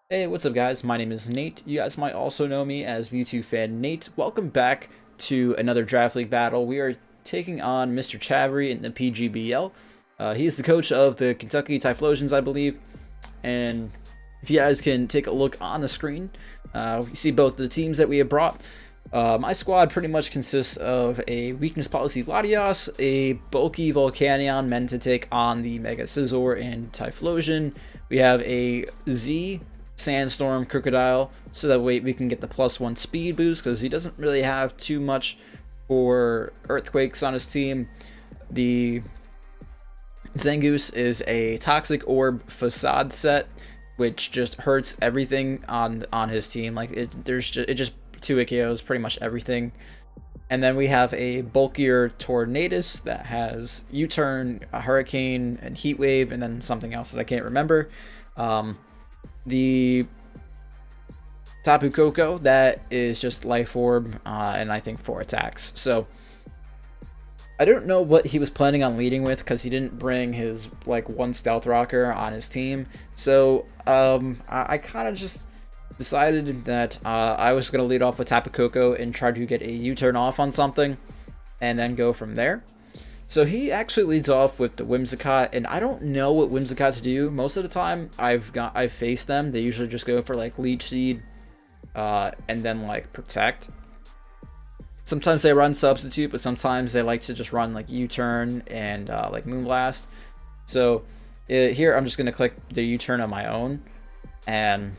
Hey, what's up guys? My name is Nate. You guys might also know me as Mewtwo fan Nate. Welcome back to another Draft League battle. We are taking on Mr. Chabry in the PGBL. He is the coach of the Kentucky Typhlosions, I believe. And if you guys can take a look on the screen, you see both the teams that we have brought. My squad pretty much consists of a Weakness Policy Latias, a bulky Volcanion meant to take on the Mega Scizor and Typhlosion. We have a Z Sandstorm Crocodile, so that way we can get the +1 speed boost, because he doesn't really have too much for earthquakes on his team. The Zangoose is a Toxic Orb Facade set, which just hurts everything on his team. Like it just 2 KOs pretty much everything. And then we have a bulkier Tornadus that has U-turn, a Hurricane, and Heat Wave, and then something else that I can't remember. The Tapu Koko, that is just Life Orb, and I think 4 attacks. So I don't know what he was planning on leading with, because he didn't bring his like 1 Stealth Rocker on his team. So I kind of just decided that I was going to lead off with Tapu Koko and try to get a U-turn off on something, and then go from there. So he actually leads off with the Whimsicott, and I don't know what Whimsicotts do. Most of the time I've faced them, they usually just go for like Leech Seed, and then like Protect. Sometimes they run Substitute, but sometimes they like to just run like U-turn and like Moonblast. So here I'm just gonna click the U-turn on my own, and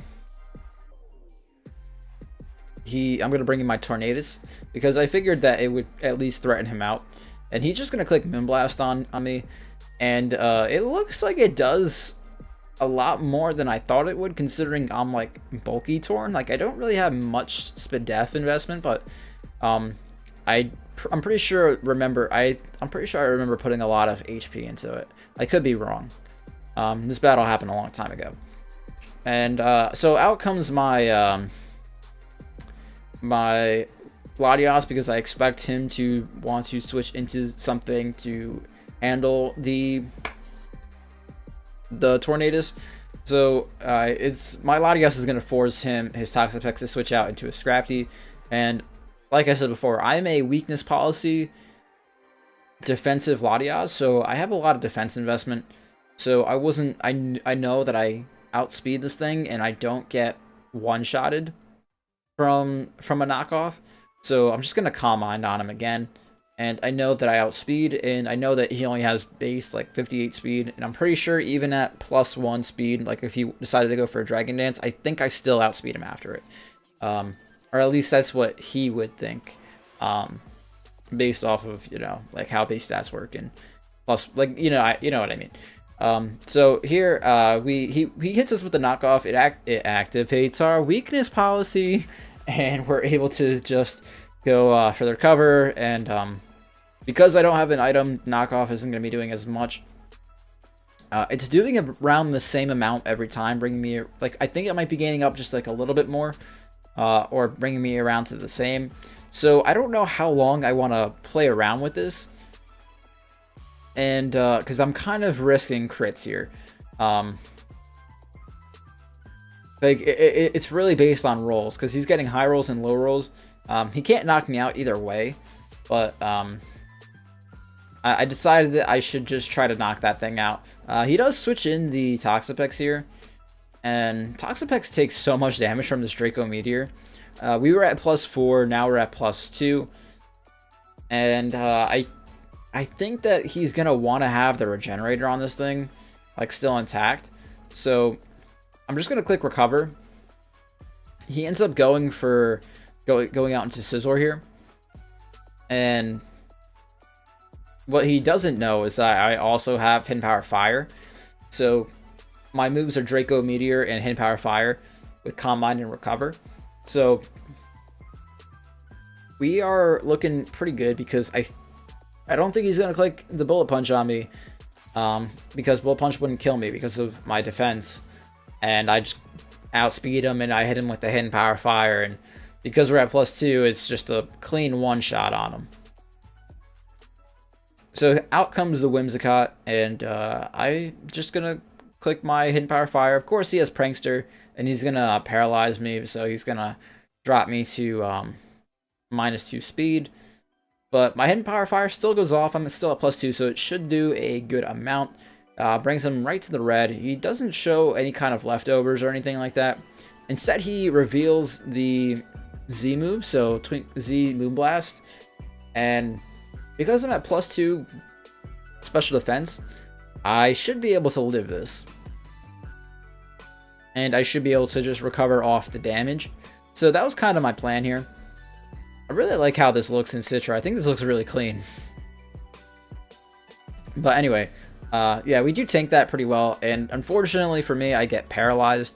I'm gonna bring in my Tornadus because I figured that it would at least threaten him out. And he's just going to click Moonblast on me. And it looks like it does a lot more than I thought it would, considering I'm like bulky Torn. Like I don't really have much Spadef investment, but I'm pretty sure I'm pretty sure I remember putting a lot of HP into it. I could be wrong. This battle happened a long time ago. And so out comes my my Latias, because I expect him to want to switch into something to handle the Tornadus. So it's my Latias is going to force his Toxapex to switch out into a Scrafty. And like I said before, I'm a Weakness Policy defensive Latias, so I have a lot of defense investment. So I know that I outspeed this thing and I don't get one-shotted from a knockoff. So I'm just going to Calm Mind on him again. And I know that I outspeed, and I know that he only has base like 58 speed. And I'm pretty sure even at +1 speed, like if he decided to go for a Dragon Dance, I think I still outspeed him after it. Or at least that's what he would think, based off of, you know, like how base stats work. And plus, like, you know what I mean. So here he hits us with the knockoff. It activates our Weakness Policy, and we're able to just go for their cover. And because I don't have an item, knockoff isn't going to be doing as much. It's doing around the same amount every time, bringing me, like, I think it might be gaining up just like a little bit more, or bringing me around to the same. So I don't know how long I want to play around with this, and because I'm kind of risking crits here. Like it's really based on rolls, because he's getting high rolls and low rolls. He can't knock me out either way, but I decided that I should just try to knock that thing out. He does switch in the Toxapex here, and Toxapex takes so much damage from this Draco Meteor. We were at +4, now we're at +2, and I think that he's gonna want to have the Regenerator on this thing, like, still intact. So I'm just gonna click Recover. He ends up going for going out into Scizor here, and what he doesn't know is that I also have Hidden Power Fire. So my moves are Draco Meteor and Hidden Power Fire with Calm Mind and Recover. So we are looking pretty good, because I don't think he's gonna click the Bullet Punch on me, because Bullet Punch wouldn't kill me because of my defense. And I just outspeed him, and I hit him with the Hidden Power Fire, and because we're at +2, it's just a clean one-shot on him. So out comes the Whimsicott, and I'm just gonna click my Hidden Power Fire. Of course, he has Prankster, and he's gonna paralyze me, so he's gonna drop me to -2 speed. But my hidden power fire still goes off. I'm still at +2, so it should do a good amount. Brings him right to the red. He doesn't show any kind of leftovers or anything like that. Instead, he reveals the Z move, so Z Moonblast. And because I'm at +2 special defense, I should be able to live this. And I should be able to just recover off the damage. So that was kind of my plan here. I really like how this looks in Citra. I think this looks really clean. But anyway, yeah, we do tank that pretty well. And unfortunately for me, I get paralyzed.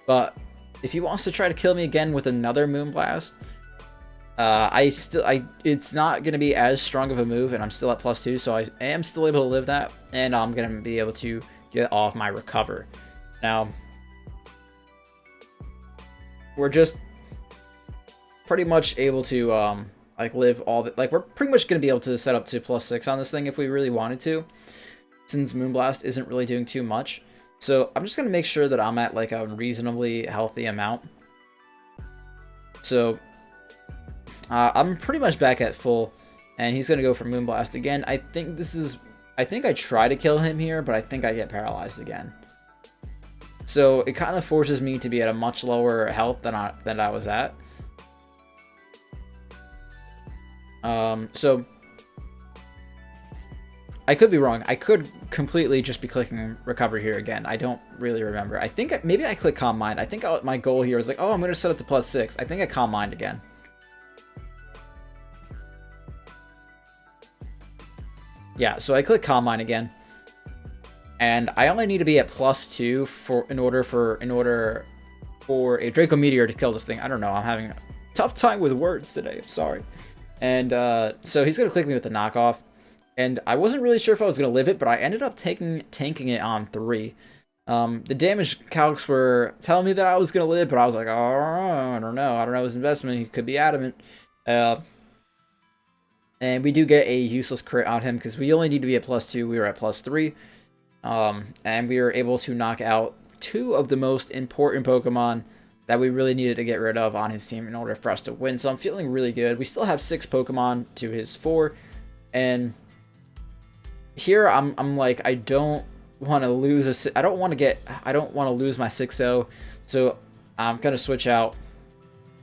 But if he wants to try to kill me again with another Moonblast, it's not going to be as strong of a move, and I'm still at +2, so I am still able to live that, and I'm going to be able to get off my recover. Now, we're just pretty much able to like live all the, like, we're pretty much going to be able to set up to +6 on this thing if we really wanted to, since Moonblast isn't really doing too much. So I'm just going to make sure that I'm at like a reasonably healthy amount. So I'm pretty much back at full, and he's going to go for Moonblast again. I think I try to kill him here, but I think I get paralyzed again. So it kind of forces me to be at a much lower health than I was at. So I could be wrong. I could completely just be clicking recover here again. I don't really remember. I think maybe I click Calm Mind. I think my goal here is like, oh, I'm going to set it to +6. I think I Calm Mind again. Yeah, so I click Calm Mind again. And I only need to be at +2 in order for a Draco Meteor to kill this thing. I don't know. I'm having a tough time with words today. I'm sorry. And so he's going to click me with the knockoff. And I wasn't really sure if I was going to live it, but I ended up tanking it on 3. The damage calcs were telling me that I was going to live, but I was like, oh, I don't know. I don't know his investment. He could be adamant. And we do get a useless crit on him because we only need to be at +2. We were at +3. And we were able to knock out 2 of the most important Pokemon that we really needed to get rid of on his team in order for us to win. So I'm feeling really good. We still have 6 Pokemon to his 4. And here I'm like, I don't want to lose I don't want to lose my 6-0. So I'm going to switch out,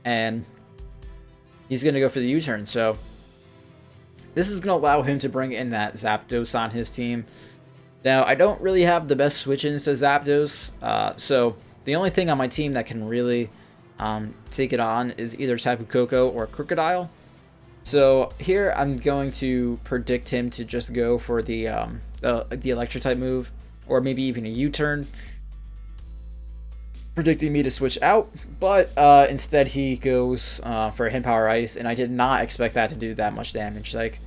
and he's going to go for the U-turn. So this is going to allow him to bring in that Zapdos on his team. Now, I don't really have the best switch-ins to Zapdos, so the only thing on my team that can really take it on is either Tapu Koko or Crocodile. So here I'm going to predict him to just go for the Electric-type move, or maybe even a U-turn, predicting me to switch out, but instead he goes for a Hidden Power Ice, and I did not expect that to do that much damage. Like,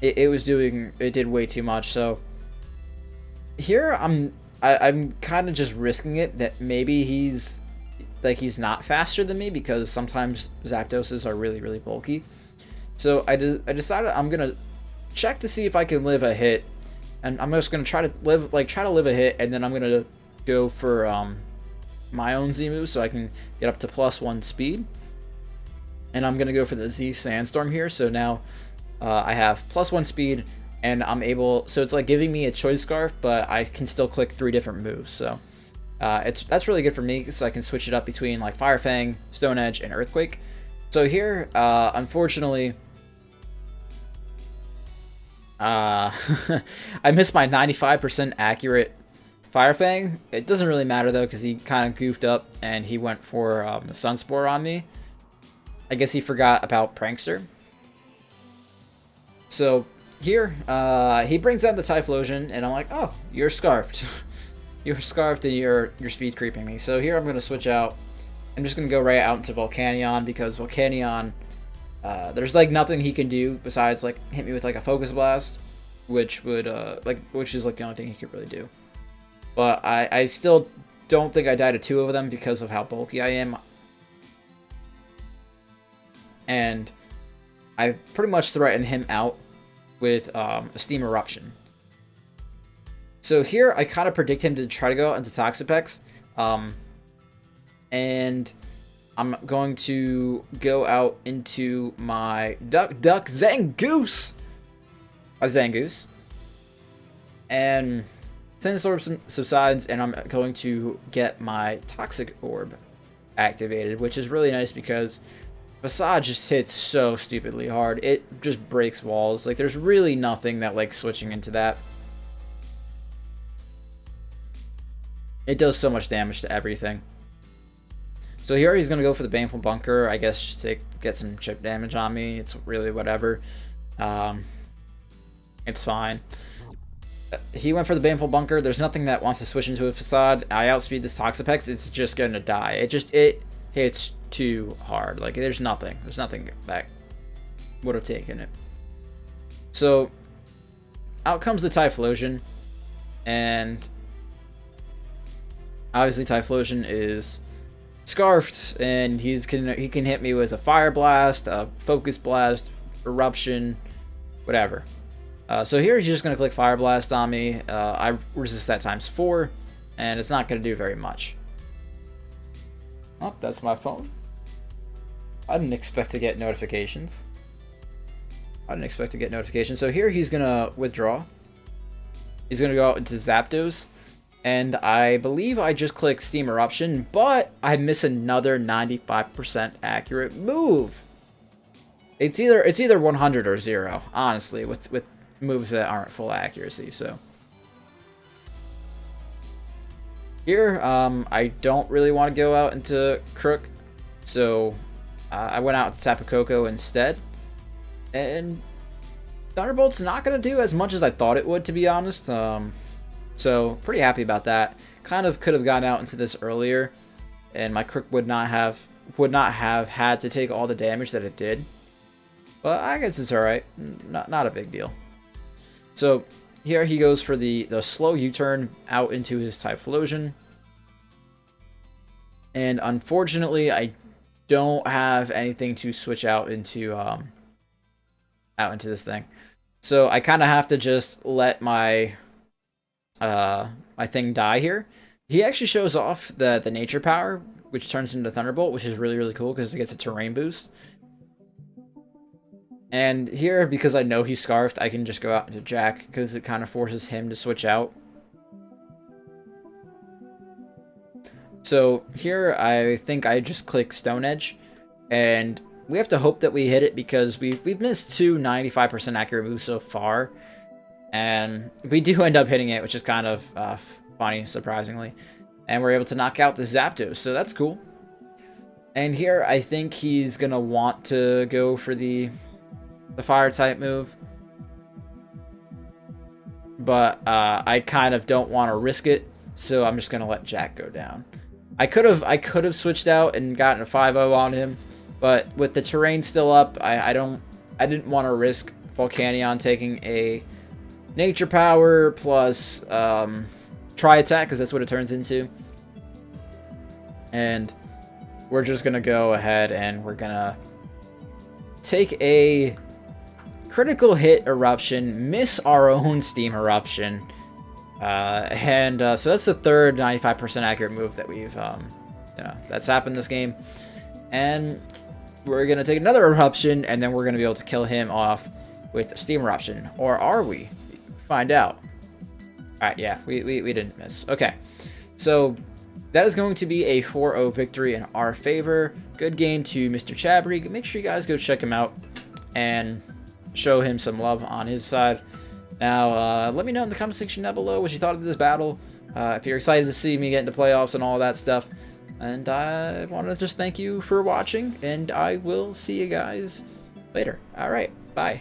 it did way too much. So here I'm kind of just risking it that maybe he's not faster than me, because sometimes Zapdoses are really, really bulky. So I decided I'm gonna check to see if I can live a hit, and I'm just gonna try to live a hit, and then I'm gonna go for my own Z move so I can get up to +1 speed, and I'm gonna go for the Z Sandstorm here. So now I have +1 speed, and I'm able, so it's like giving me a Choice Scarf, but I can still click 3 different moves. So that's really good for me, so I can switch it up between like Fire Fang, Stone Edge, and Earthquake. So here, unfortunately, I missed my 95% accurate Fire Fang. It doesn't really matter though, because he kind of goofed up and he went for the Sunspore on me. I guess he forgot about Prankster. So here, he brings out the Typhlosion, and I'm like, oh, you're scarfed. You're scarfed, and you're speed creeping me. So here I'm going to switch out. I'm just going to go right out into Volcanion, because Volcanion, there's like nothing he can do besides like hit me with like a Focus Blast, which would which is like the only thing he could really do. But I still don't think I died to 2 of them because of how bulky I am. And I pretty much threatened him out with a Steam Eruption. So here I kind of predict him to try to go into Toxapex. and I'm going to go out into my duck Zangoose, a Zangoose, and Sandstorm subsides, and I'm going to get my Toxic Orb activated, which is really nice because Facade just hits so stupidly hard. It just breaks walls. Like, there's really nothing that, like, switching into that. It does so much damage to everything. So here he's going to go for the Baneful Bunker. I guess just to get some chip damage on me. It's really whatever. It's fine. He went for the Baneful Bunker. There's nothing that wants to switch into a Facade. I outspeed this Toxapex. It's just going to die. It hits too hard. Like, there's nothing that would have taken it. So out comes the Typhlosion, and obviously Typhlosion is scarfed, and he can hit me with a Fire Blast, a Focus Blast, Eruption, whatever. So here he's just going to click Fire Blast on me. I resist that ×4, and it's not going to do very much. Oh, that's my phone. I didn't expect to get notifications. So here he's going to withdraw. He's going to go out into Zapdos. And I believe I just clicked Steam Eruption, but I miss another 95% accurate move. It's either 100 or 0, honestly, with moves that aren't full accuracy. So here, I don't really want to go out into Crook, so I went out to Tapu Koko instead, and Thunderbolt's not going to do as much as I thought it would, to be honest. So pretty happy about that. Kind of could have gotten out into this earlier, and my Crook would not have had to take all the damage that it did. But I guess it's all right. Not a big deal. So here he goes for the slow U-turn out into his Typhlosion. And unfortunately, I don't have anything to switch out into this thing. So I kind of have to just let my thing die here. He actually shows off the nature power, which turns into Thunderbolt, which is really cool because it gets a terrain boost. And here, because I know he's scarfed, I can just go out into Jack because it kind of forces him to switch out. So here I think I just click Stone Edge, and we have to hope that we hit it because we've missed 2 95% accurate moves so far. And we do end up hitting it, which is kind of funny, surprisingly. And we're able to knock out the Zapdos, so that's cool. And here, I think he's going to want to go for the Fire-type move. But I kind of don't want to risk it, so I'm just going to let Jack go down. I could have switched out and gotten a 5-0 on him, but with the terrain still up, I didn't want to risk Volcanion taking a Nature Power plus Tri-Attack, because that's what it turns into. And we're just going to go ahead and we're going to take a critical hit Eruption, miss our own Steam Eruption. So that's the third 95% accurate move that we've that's happened this game. And we're going to take another Eruption, and then we're going to be able to kill him off with Steam Eruption. Or are we? Find out. Alright, yeah, we didn't miss. Okay, so that is going to be a 4-0 victory in our favor. Good game to Mr. Chabri. Make sure you guys go check him out and show him some love on his side. Now, let me know in the comment section down below what you thought of this battle. If you're excited to see me get into playoffs and all that stuff. And I want to just thank you for watching, and I will see you guys later. Alright, bye.